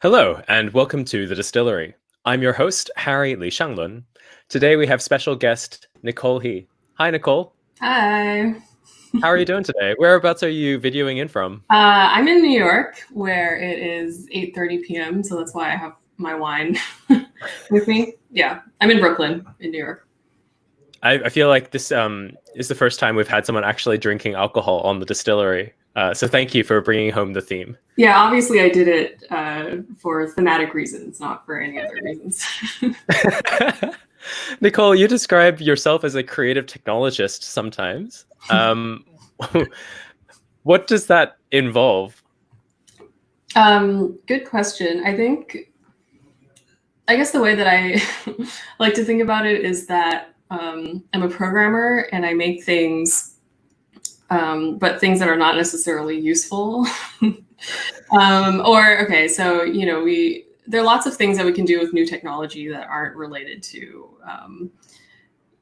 Hello, and welcome to the Distillery. I'm your host, Harry Lee Shanglun. Today we have special guest Nicole He. Hi, Nicole. Hi. How are you doing today? Whereabouts are you videoing in from? I'm in New York where it is 8:30 p.m., so that's why I have my wine with me. Yeah, I'm in Brooklyn in New York. I feel like this is the first time we've had someone actually drinking alcohol on the Distillery. So thank you for bringing home the theme. Yeah, obviously I did it for thematic reasons, not for any other reasons. Nicole, you describe yourself as a creative technologist sometimes. What does that involve? Good question. I guess the way that I like to think about it is that I'm a programmer and I make things, but things that are not necessarily useful. There are lots of things that we can do with new technology that aren't related to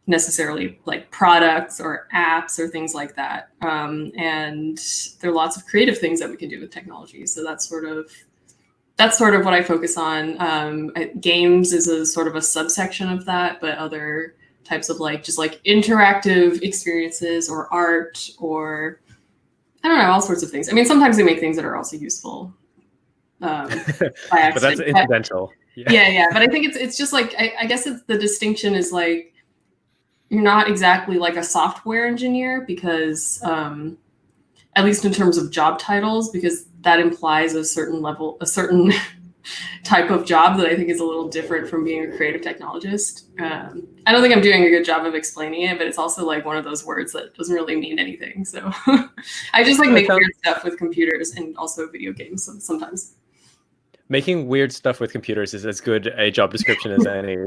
necessarily like products or apps or things like that. And there are lots of creative things that we can do with technology. So that's sort of what I focus on. Games is a sort of a subsection of that, but other types of just interactive experiences or art or I don't know, all sorts of things. I mean, sometimes they make things that are also useful by But that's accident. incidental. Yeah. But I think it's just like I guess it's the distinction is like you're not exactly like a software engineer because at least in terms of job titles, because that implies a certain type of job that I think is a little different from being a creative technologist. I don't think I'm doing a good job of explaining it, but it's also like one of those words that doesn't really mean anything. So I just like make weird stuff with computers and also video games sometimes. Making weird stuff with computers is as good a job description as any.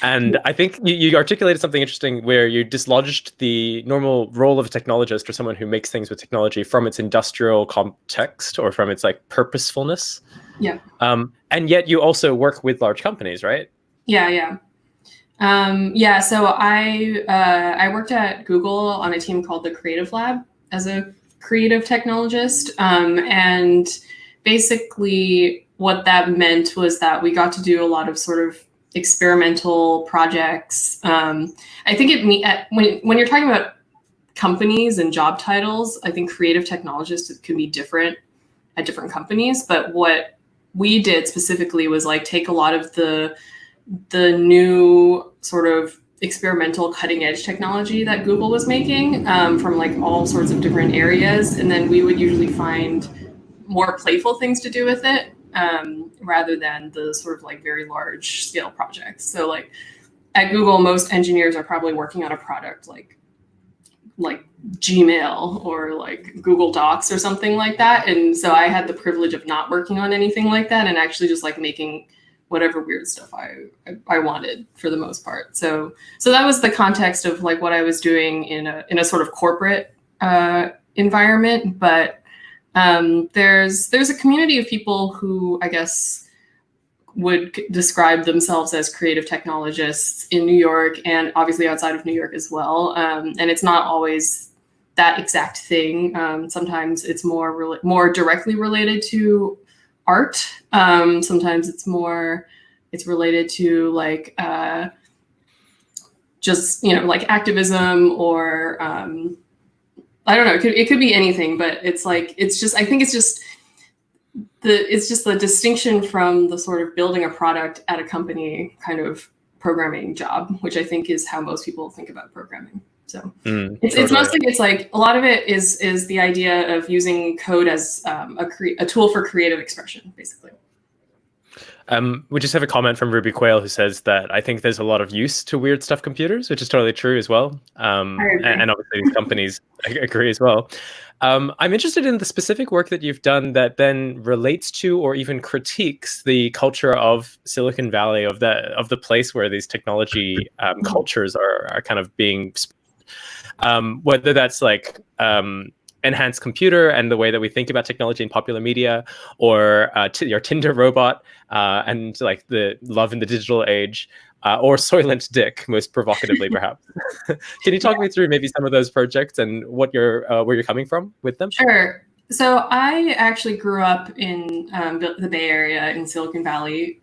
And I think you articulated something interesting where you dislodged the normal role of a technologist or someone who makes things with technology from its industrial context or from its like purposefulness. Yeah. And yet you also work with large companies, right? Yeah. So I worked at Google on a team called the Creative Lab as a creative technologist. And basically what that meant was that we got to do a lot of sort of experimental projects. I think when you're talking about companies and job titles, I think creative technologist can be different at different companies. But what we did specifically was like take a lot of the new sort of experimental cutting edge technology that Google was making from like all sorts of different areas. And then we would usually find more playful things to do with it rather than the sort of like very large scale projects. So like at Google, most engineers are probably working on a product like Gmail or like Google Docs or something like that. And so I had the privilege of not working on anything like that and actually just like making whatever weird stuff I wanted for the most part. So that was the context of like what I was doing in a sort of corporate environment. But there's a community of people who I guess would describe themselves as creative technologists in New York and obviously outside of New York as well. And it's not always that exact thing. Sometimes it's more directly related to art. Sometimes it's related to like just like activism or I don't know. It could be anything, but I think it's just the distinction from the sort of building a product at a company kind of programming job, which I think is how most people think about programming. So it's mostly, it's like a lot of it is the idea of using code as a tool for creative expression, basically. We just have a comment from Ruby Quayle who says that I think there's a lot of use to weird stuff computers, which is totally true as well. And obviously these companies agree as well. I'm interested in the specific work that you've done that then relates to or even critiques the culture of Silicon Valley, of the place where these technology cultures are kind of being, whether that's like enhanced computer and the way that we think about technology in popular media, or your Tinder robot and like the love in the digital age, or Soylent Dick, most provocatively, perhaps. Can you talk me through maybe some of those projects and what where you're coming from with them? Sure. So I actually grew up in the Bay Area in Silicon Valley,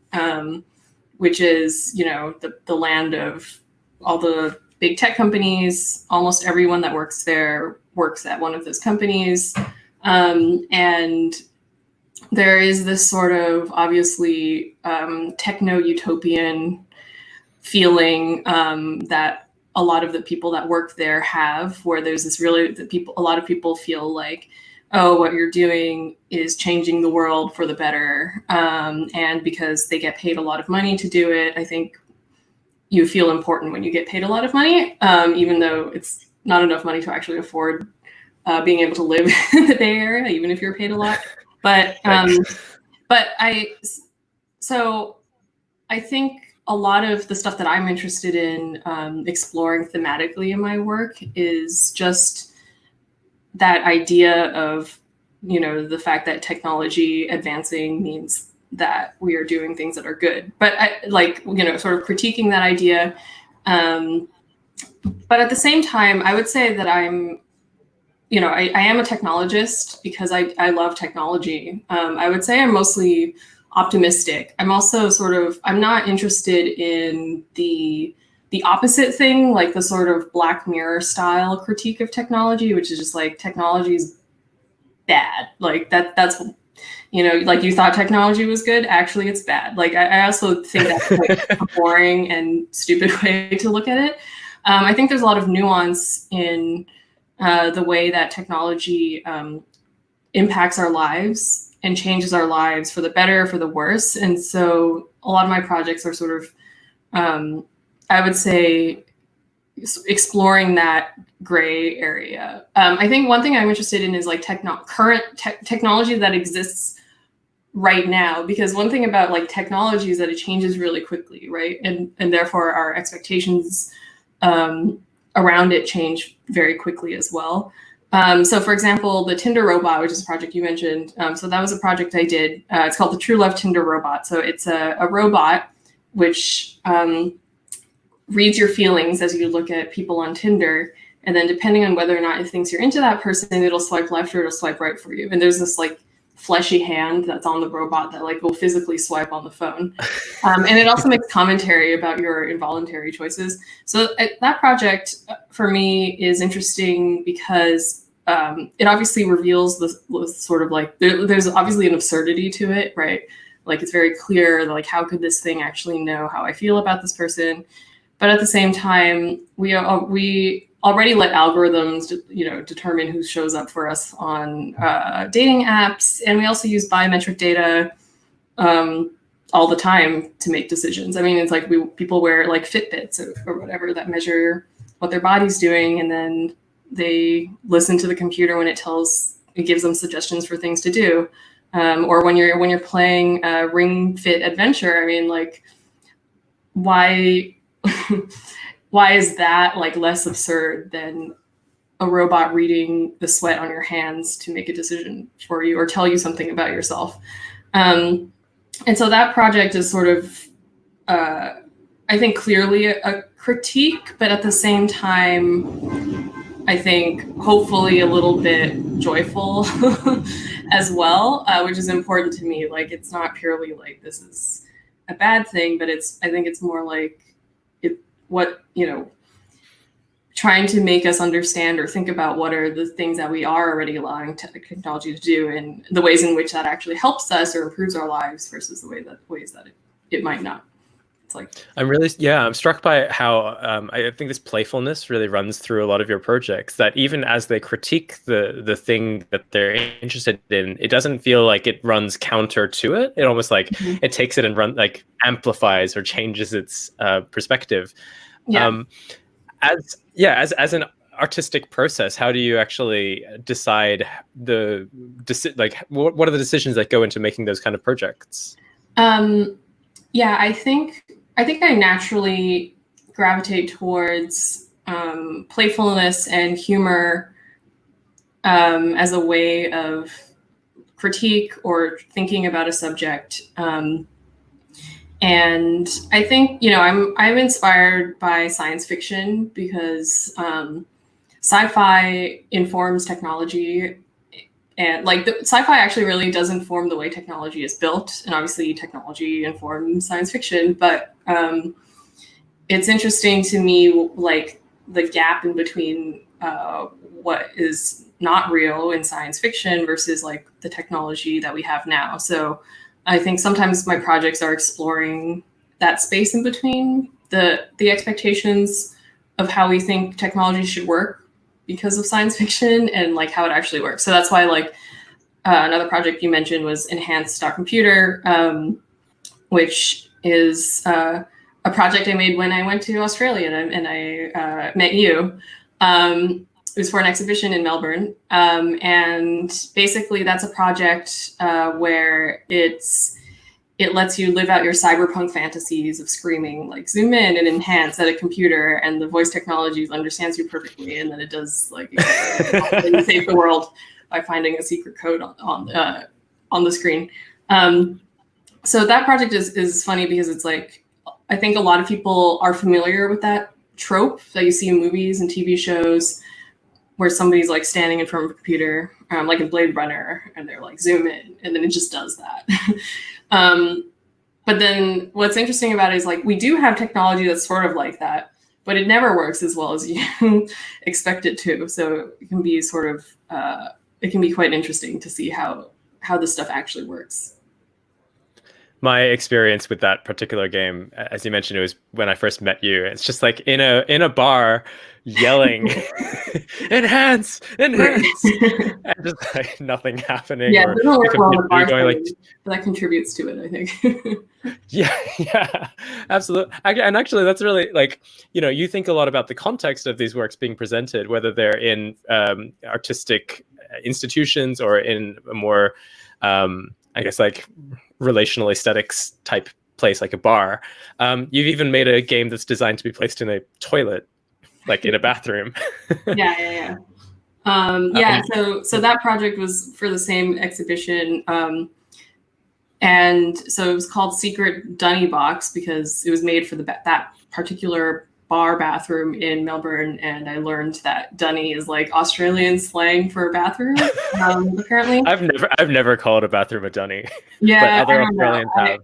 which is, the land of all the big tech companies. Almost everyone that works there works at one of those companies. And there is this sort of obviously techno-utopian feeling that a lot of the people that work there have, where there's this a lot of people feel like, oh, what you're doing is changing the world for the better. And because they get paid a lot of money to do it, I think you feel important when you get paid a lot of money, even though it's not enough money to actually afford being able to live in the Bay Area, even if you're paid a lot. But I think a lot of the stuff that I'm interested in exploring thematically in my work is just that idea of, the fact that technology advancing means that we are doing things that are good. But sort of critiquing that idea. But at the same time, I would say that I am a technologist because I love technology. I would say I'm mostly optimistic. I'm also I'm not interested in the opposite thing, like the sort of Black Mirror style critique of technology, which is just like technology is bad. Like that's, like you thought technology was good. Actually, it's bad. Like I also think that's like a boring and stupid way to look at it. I think there's a lot of nuance in the way that technology impacts our lives and changes our lives for the better, for the worse. And so a lot of my projects are sort of, I would say, exploring that gray area. I think one thing I'm interested in is like current technology that exists right now, because one thing about like technology is that it changes really quickly, right? And therefore our expectations around it change very quickly as well. So for example, the Tinder robot, which is a project you mentioned. So that was a project I did. It's called the True Love Tinder robot. So it's a robot which reads your feelings as you look at people on Tinder. And then depending on whether or not it thinks you're into that person, it'll swipe left or it'll swipe right for you. And there's this like fleshy hand that's on the robot that like will physically swipe on the phone. And it also makes commentary about your involuntary choices. So that project for me is interesting because it obviously reveals the sort of like, there's obviously an absurdity to it, right? Like it's very clear, like how could this thing actually know how I feel about this person? But at the same time, we already let algorithms, determine who shows up for us on dating apps, and we also use biometric data all the time to make decisions. I mean, it's like people wear like Fitbits or whatever that measure what their body's doing, and then they listen to the computer when it gives them suggestions for things to do. Or when you're playing Ring Fit Adventure, I mean, like why is that like less absurd than a robot reading the sweat on your hands to make a decision for you or tell you something about yourself? And so that project is sort of, I think, clearly a critique, but at the same time, I think hopefully a little bit joyful as well, which is important to me. Like, it's not purely like this is a bad thing, but I think it's more like trying to make us understand or think about what are the things that we are already allowing technology to do and the ways in which that actually helps us or improves our lives versus the ways that it might not. It's like, I'm struck by how I think this playfulness really runs through a lot of your projects, that even as they critique the thing that they're interested in, it doesn't feel like it runs counter to it. It almost like it takes it and amplifies or changes its perspective. Yeah. As an artistic process, how do you actually decide what are the decisions that go into making those kind of projects? I think I naturally gravitate towards playfulness and humor as a way of critique or thinking about a subject. And I think, I'm inspired by science fiction because sci-fi informs technology and like the sci-fi actually really does inform the way technology is built, and obviously technology informs science fiction. But it's interesting to me, like the gap in between what is not real in science fiction versus like the technology that we have now. So I think sometimes my projects are exploring that space in between the expectations of how we think technology should work because of science fiction and like how it actually works. So that's why like another project you mentioned was Enhanced.computer, which is a project I made when I went to Australia and I met you. It was for an exhibition in Melbourne. And basically that's a project where it lets you live out your cyberpunk fantasies of screaming, like zoom in and enhance at a computer, and the voice technology understands you perfectly. And then it does like save the world by finding a secret code on the screen. So that project is funny because it's like, I think a lot of people are familiar with that trope that you see in movies and TV shows where somebody's like standing in front of a computer, like in Blade Runner, and they're like zoom in, and then it just does that. But then what's interesting about it is like, we do have technology that's sort of like that, but it never works as well as you expect it to. So it can be sort of, it can be quite interesting to see how this stuff actually works. My experience with that particular game, as you mentioned, it was when I first met you. It's just like in a bar yelling, enhance, and just like nothing happening. Yeah, it doesn't work well in the bar going, like, that contributes to it, I think. yeah, absolutely. And actually, that's really like, you think a lot about the context of these works being presented, whether they're in artistic institutions or in a more, I guess, like relational aesthetics type place like a bar. You've even made a game that's designed to be placed in a toilet, like in a bathroom. Yeah. So that project was for the same exhibition. And so it was called Secret Dunny Box because it was made for that particular bar bathroom in Melbourne. And I learned that dunny is like Australian slang for bathroom, apparently. I've never called a bathroom a dunny. Yeah, but other Australians have.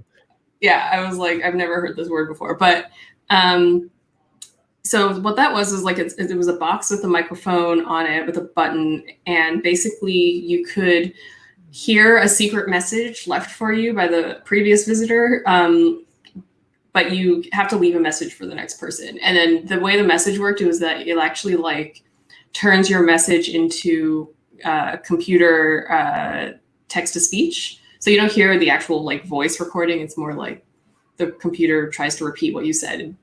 I was like, I've never heard this word before. But so what that was like, it was a box with a microphone on it with a button. And basically you could hear a secret message left for you by the previous visitor. But you have to leave a message for the next person. And then the way the message worked was that it actually like turns your message into computer text to speech. So you don't hear the actual like voice recording. It's more like the computer tries to repeat what you said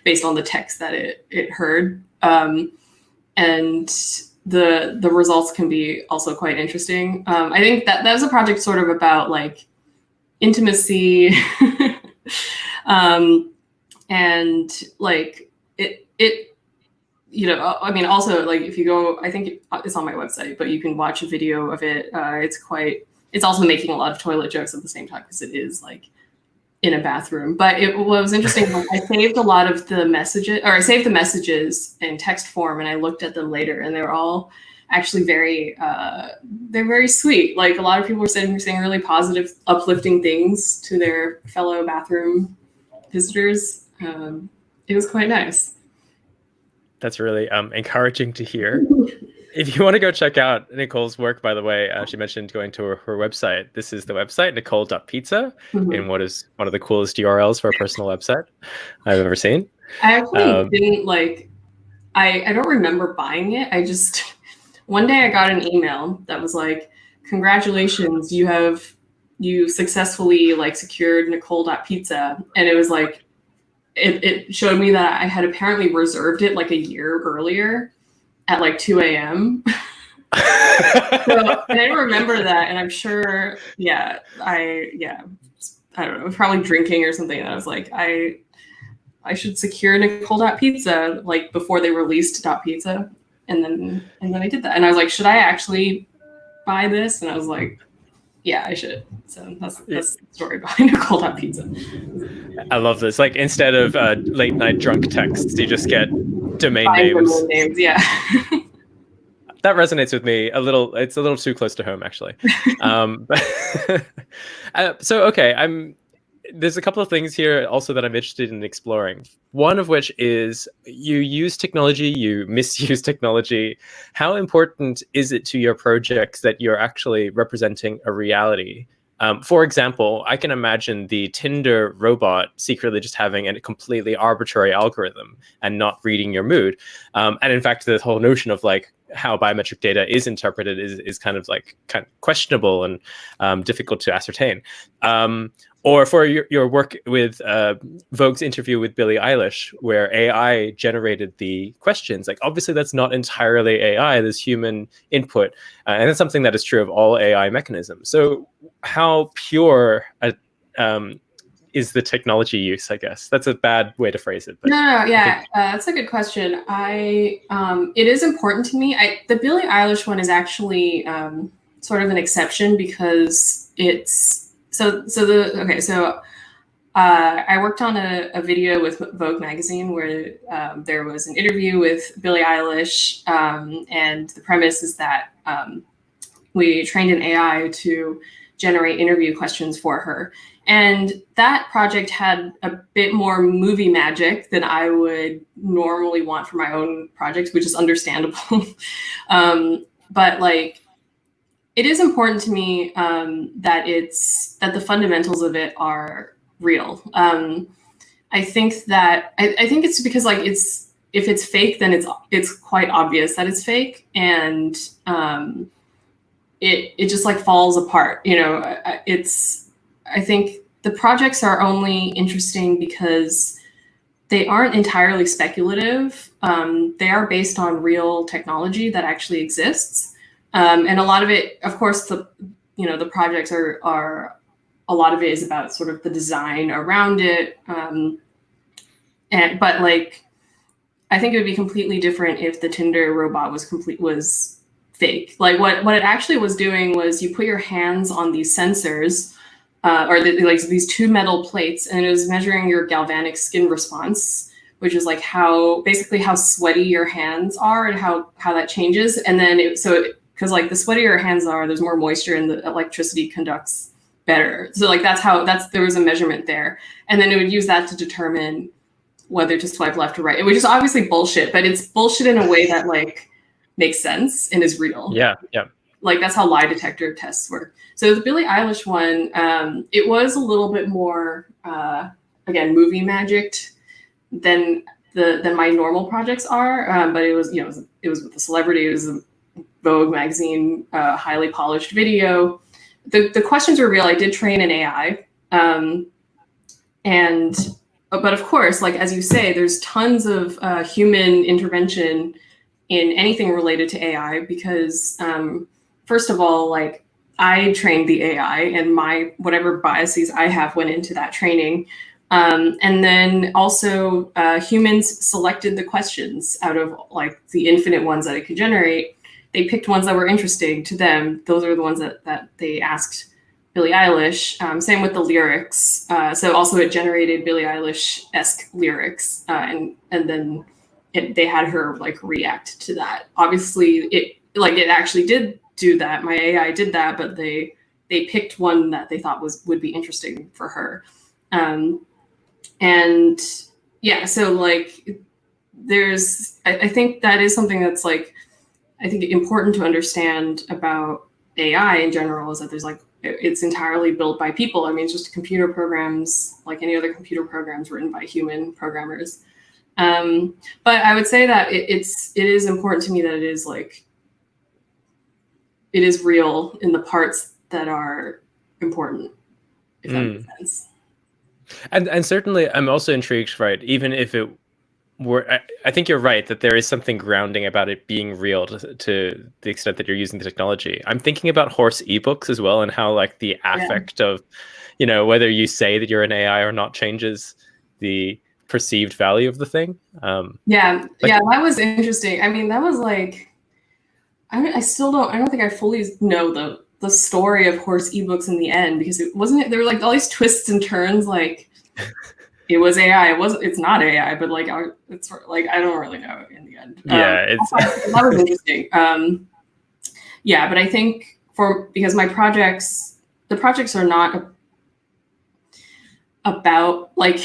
based on the text that it heard. And the results can be also quite interesting. I think that was a project sort of about like intimacy. And like it, I mean, also like if you go, I think it's on my website, but you can watch a video of it. It's also making a lot of toilet jokes at the same time because it is like in a bathroom. But what was interesting, I saved a lot of the messages, or I saved the messages in text form, and I looked at them later, and they were all actually they're very sweet. Like a lot of people were saying really positive, uplifting things to their fellow bathroom visitors. It was quite nice. That's really encouraging to hear. If you want to go check out Nicole's work, by the way, she mentioned going to her website. This is the website, nicole.pizza, in what is one of the coolest URLs for a personal website I've ever seen. I actually didn't like, I don't remember buying it. I just, one day I got an email that was like, congratulations, you successfully like secured Nicole.pizza. And it was like, it showed me that I had apparently reserved it like a year earlier at like 2 a.m. So I didn't remember that. And I'm sure, I don't know, probably drinking or something. And I was like, I should secure Nicole.pizza like before they released .pizza. And then I did that. And I was like, should I actually buy this? And I was like, yeah, I should. So that's the story behind Nicole.pizza. I love this. Like instead of late night drunk texts, you just get domain names. Yeah. that resonates with me a little. It's a little too close to home, actually. So okay, there's a couple of things here also that I'm interested in exploring. One of which is you use technology, you misuse technology. How important is it to your projects that you're actually representing a reality? For example, I can imagine the Tinder robot secretly just having a completely arbitrary algorithm and not reading your mood. And in fact, the whole notion of like how biometric data is interpreted is kind of questionable and difficult to ascertain. Or for your work with Vogue's interview with Billie Eilish, where AI generated the questions. Like, obviously, that's not entirely AI. There's human input. And that's something that is true of all AI mechanisms. So how pure is the technology use, I guess? That's a bad way to phrase it. But no, yeah, that's a good question. It is important to me. The Billie Eilish one is actually sort of an exception because it's, I worked on a video with Vogue magazine where there was an interview with Billie Eilish, and the premise is that we trained an AI to generate interview questions for her. And that project had a bit more movie magic than I would normally want for my own projects, which is understandable. But like, it is important to me that the fundamentals of it are real. I think it's because like if it's fake, then it's quite obvious that it's fake, and it just like falls apart. You know, I think the projects are only interesting because they aren't entirely speculative. They are based on real technology that actually exists. And a lot of it, of course, the projects are a lot of it is about sort of the design around it. But like, I think it would be completely different if the Tinder robot was fake. Like what it actually was doing was you put your hands on these sensors, like these two metal plates, and it was measuring your galvanic skin response, which is like how sweaty your hands are and how that changes. And then because like the sweatier your hands are, there's more moisture and the electricity conducts better. So like there was a measurement there. And then it would use that to determine whether to swipe left or right, which is obviously bullshit, but it's bullshit in a way that like makes sense and is real. Yeah, yeah. Like that's how lie detector tests work. So the Billie Eilish one, it was a little bit more, again, movie magicked than my normal projects are. But it was with a celebrity. It was a Vogue magazine, highly polished video. The questions were real. I did train an AI, but of course, like as you say, there's tons of human intervention in anything related to AI because, first of all, like I trained the AI and whatever biases I have went into that training. And then also humans selected the questions out of like the infinite ones that it could generate. They picked ones that were interesting to them. Those are the ones that they asked Billie Eilish. Same with the lyrics. So also it generated Billie Eilish-esque lyrics, and then they had her like react to that. Obviously, it actually did do that. My AI did that, but they picked one that they thought would be interesting for her. And yeah, so like I think that is something that's like, I think important to understand about AI in general is that there's like, it's entirely built by people. I mean, it's just computer programs like any other computer programs written by human programmers. But I would say that it is important to me that it is like, it is real in the parts that are important, if that makes sense. And certainly I'm also intrigued, right? Even if it were, I think you're right that there is something grounding about it being real to the extent that you're using the technology. I'm thinking about horse ebooks as well, and how like the affect of, whether you say that you're an AI or not changes the perceived value of the thing. That was interesting. I mean, that was like, I don't think I fully know the story of horse ebooks in the end, because there were like all these twists and turns, like it was AI. It's not AI, but like it's like I don't really know in the end. Yeah, it's that was interesting. Yeah, but I think because my the projects are not about like.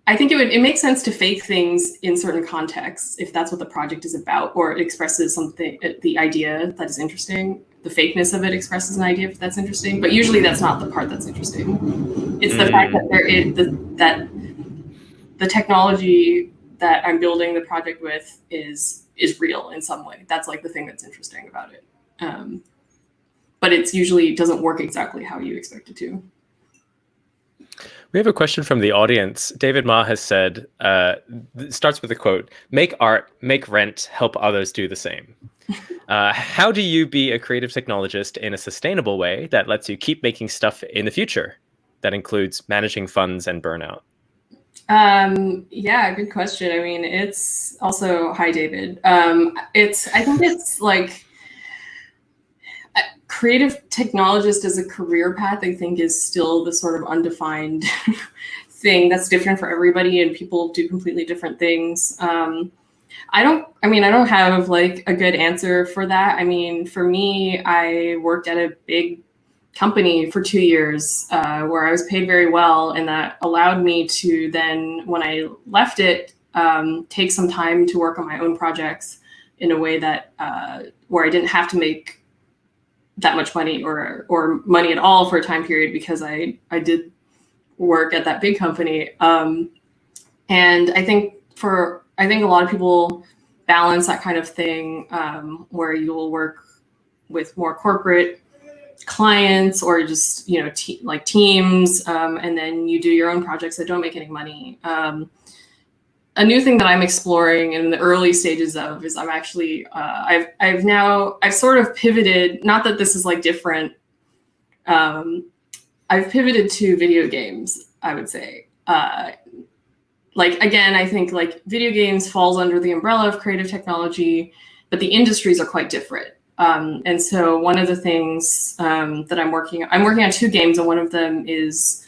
I think it makes sense to fake things in certain contexts if that's what the project is about, or it expresses something, the idea that is interesting. The fakeness of it expresses an idea that's interesting, but usually that's not the part that's interesting. It's the fact that that the technology that I'm building the project with is real in some way. That's like the thing that's interesting about it. But it's usually doesn't work exactly how you expect it to. We have a question from the audience. David Ma has said, starts with a quote, "Make art, make rent, help others do the same." How do you be a creative technologist in a sustainable way that lets you keep making stuff in the future? That includes managing funds and burnout. Yeah, good question. I mean, it's also, hi, David. I think it's like, creative technologist as a career path, I think, is still the sort of undefined thing that's different for everybody, and people do completely different things. I don't have like a good answer for that. I mean, for me, I worked at a big company for 2 years where I was paid very well, and that allowed me to then, when I left it, take some time to work on my own projects in a way that where I didn't have to make that much money or money at all for a time period, because I did work at that big company. And I think a lot of people balance that kind of thing where you'll work with more corporate clients or just, like teams, and then you do your own projects that don't make any money. A new thing that I'm exploring in the early stages of is I'm actually I've sort of pivoted. Not that this is like different. I've pivoted to video games, I would say. Like, again, I think like video games falls under the umbrella of creative technology, but the industries are quite different. And so one of the things that I'm working on 2 games, and one of them is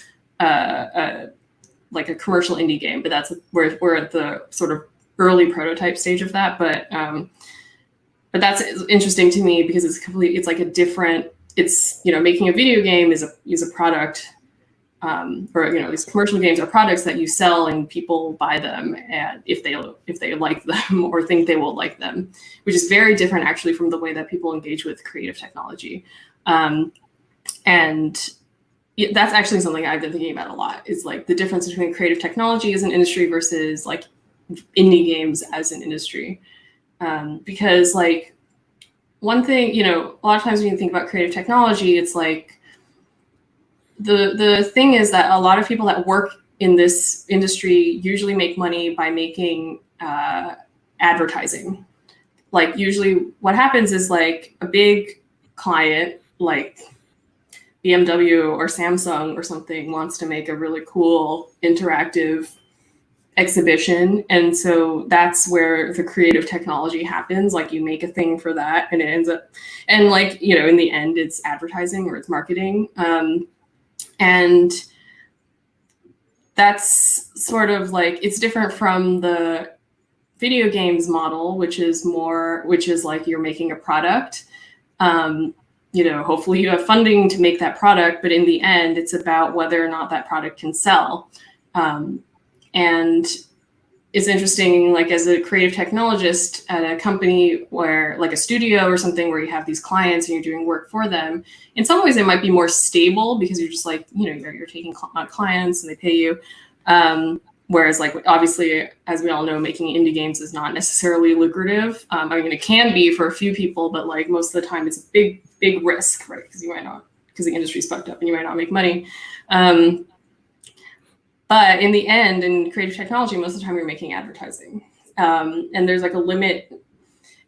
like a commercial indie game, but we're at the sort of early prototype stage of that. But that's interesting to me because it's like a different, making a video game is a product, or these commercial games are products that you sell and people buy them, and if they like them or think they will like them, which is very different actually from the way that people engage with creative technology. And that's actually something I've been thinking about a lot, is like the difference between creative technology as an industry versus like indie games as an industry. Because like one thing, a lot of times when you think about creative technology, it's like the thing is that a lot of people that work in this industry usually make money by making advertising. Like usually what happens is like a big client like BMW or Samsung or something wants to make a really cool interactive exhibition. And so that's where the creative technology happens. Like you make a thing for that and it ends up, and like, in the end it's advertising or it's marketing. And that's sort of like, it's different from the video games model, which is like you're making a product. Hopefully you have funding to make that product, but in the end, it's about whether or not that product can sell. And it's interesting, like as a creative technologist at a company where, like a studio or something, where you have these clients and you're doing work for them, in some ways it might be more stable because you're just like, you're taking clients and they pay you. Whereas like, obviously, as we all know, making indie games is not necessarily lucrative. I mean, it can be for a few people, but like most of the time it's a big, big risk, right? Because the industry's fucked up and you might not make money. But in the end, in creative technology, most of the time you're making advertising. And there's like a limit.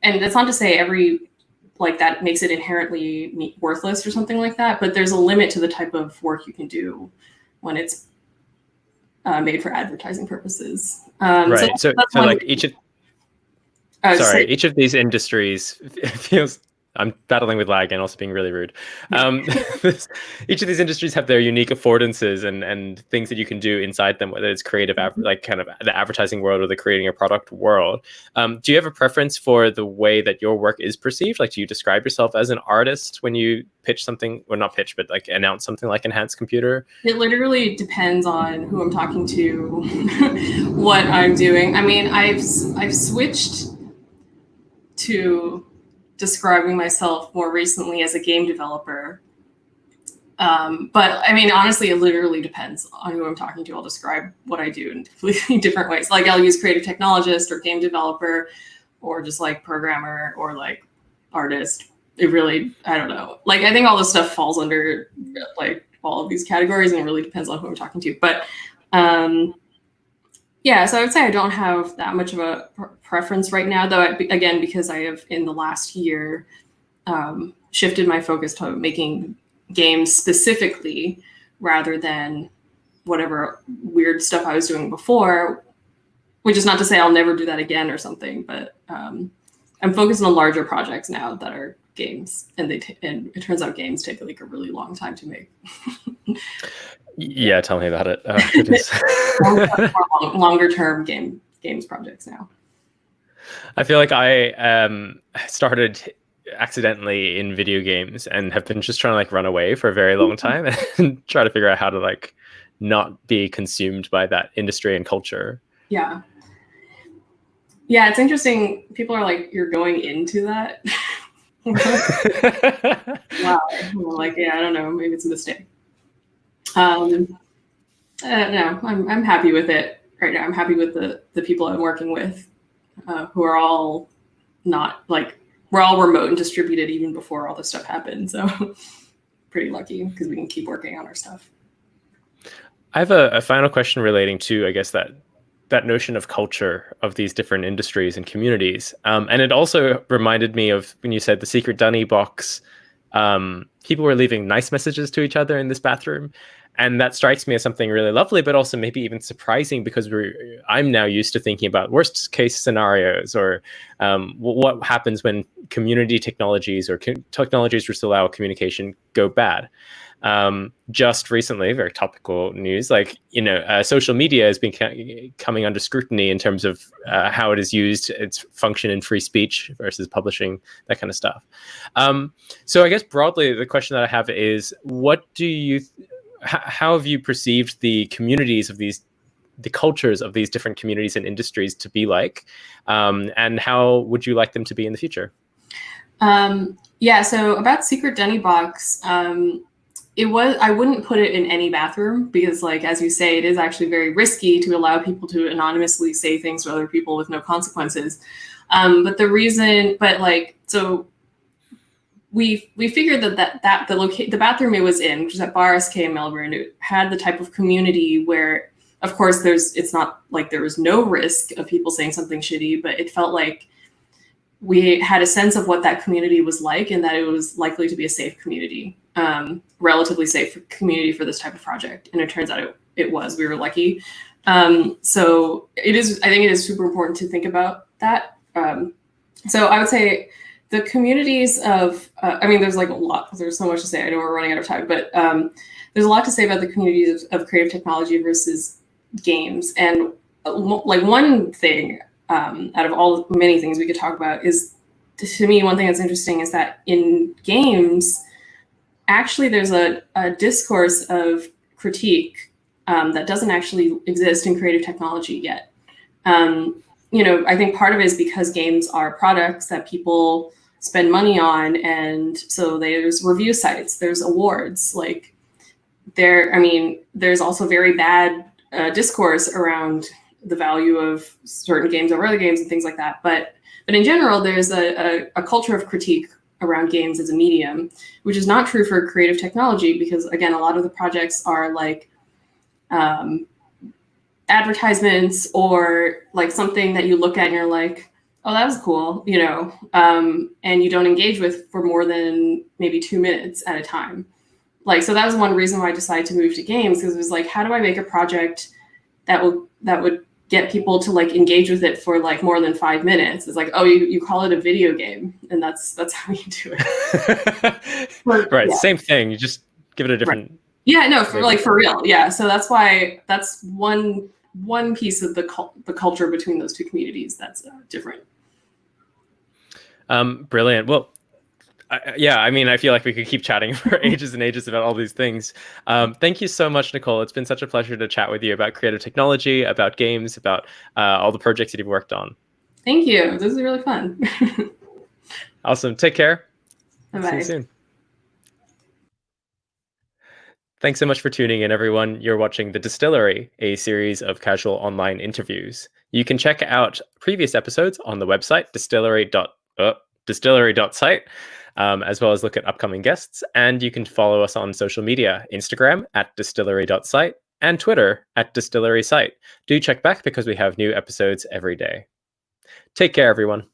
And that's not to say that makes it inherently worthless or something like that, but there's a limit to the type of work you can do when it's made for advertising purposes. Right. So like each of these industries feels I'm battling with lag and also being really rude. Each of these industries have their unique affordances and things that you can do inside them, whether it's creative, like kind of the advertising world or the creating a product world. Do you have a preference for the way that your work is perceived? Like, do you describe yourself as an artist when you pitch something, or not pitch, but like announce something like Enhanced Computer? It literally depends on who I'm talking to, what I'm doing. I mean, I've switched to describing myself more recently as a game developer. But I mean, honestly, it literally depends on who I'm talking to. I'll describe what I do in completely different ways. Like, I'll use creative technologist or game developer or just like programmer or like artist. It really, I don't know. Like, I think all this stuff falls under like all of these categories, and it really depends on who I'm talking to. But yeah, so I would say I don't have that much of a preference right now, though, again, because I have in the last year shifted my focus to making games specifically rather than whatever weird stuff I was doing before, which is not to say I'll never do that again or something, but I'm focused on larger projects now that are games, and and it turns out games take like a really long time to make. Yeah, tell me about it. Oh, goodness. Longer term games projects now. I feel like I started accidentally in video games and have been just trying to like run away for a very long time and try to figure out how to like not be consumed by that industry and culture. Yeah. Yeah, it's interesting. People are like, you're going into that. Wow. Like, yeah, I don't know. Maybe it's a mistake. No, I'm happy with it right now. I'm happy with the people I'm working with, who are all not like, we're all remote and distributed even before all this stuff happened. So pretty lucky because we can keep working on our stuff. I have a final question relating to, I guess, that notion of culture of these different industries and communities. And it also reminded me of when you said the secret dunny box, people were leaving nice messages to each other in this bathroom. And that strikes me as something really lovely, but also maybe even surprising, because I'm now used to thinking about worst case scenarios, or what happens when community technologies or technologies which allow communication go bad. Just recently, very topical news, like, social media has been coming under scrutiny in terms of how it is used, its function in free speech versus publishing, that kind of stuff. So I guess broadly, the question that I have is, how have you perceived the communities of the cultures of these different communities and industries to be like, and how would you like them to be in the future? Yeah, so about Secret Dunny Box, I wouldn't put it in any bathroom because, like, as you say, it is actually very risky to allow people to anonymously say things to other people with no consequences. We figured that the bathroom it was in, which is at Bar SK in Melbourne, it had the type of community where, of course, it's not like there was no risk of people saying something shitty, but it felt like we had a sense of what that community was like, and that it was likely to be a safe community, relatively safe community for this type of project. And it turns out it was. We were lucky. So I think it is super important to think about that. So I would say the communities of, there's like a lot, there's so much to say. I know we're running out of time, but there's a lot to say about the communities of creative technology versus games. And like one thing, out of all many things we could talk about, is, to me, one thing that's interesting is that in games, actually there's a discourse of critique that doesn't actually exist in creative technology yet. I think part of it is because games are products that people spend money on, and so there's review sites, there's awards, like there's also very bad discourse around the value of certain games over other games and things like that. But in general, there's a culture of critique around games as a medium, which is not true for creative technology, because again, a lot of the projects are like advertisements, or like something that you look at and you're like, oh, that was cool, and you don't engage with for more than maybe 2 minutes at a time. Like, so that was one reason why I decided to move to games, because it was like, how do I make a project that would get people to like engage with it for like more than 5 minutes. It's like, oh, you call it a video game, and that's how you do it. Right, same thing. You just give it a different. Right. Yeah, no, for real. Yeah, so that's why that's one piece of the culture between those two communities that's different. Brilliant. Well, yeah, I mean, I feel like we could keep chatting for ages and ages about all these things. Thank you so much, Nicole. It's been such a pleasure to chat with you about creative technology, about games, about all the projects that you've worked on. Thank you. This is really fun. Awesome. Take care. Bye-bye. See you soon. Thanks so much for tuning in, everyone. You're watching The Distillery, a series of casual online interviews. You can check out previous episodes on the website, distillery.site. As well as look at upcoming guests. And you can follow us on social media, Instagram @distillery.site and Twitter @distillery site. Do check back because we have new episodes every day. Take care, everyone.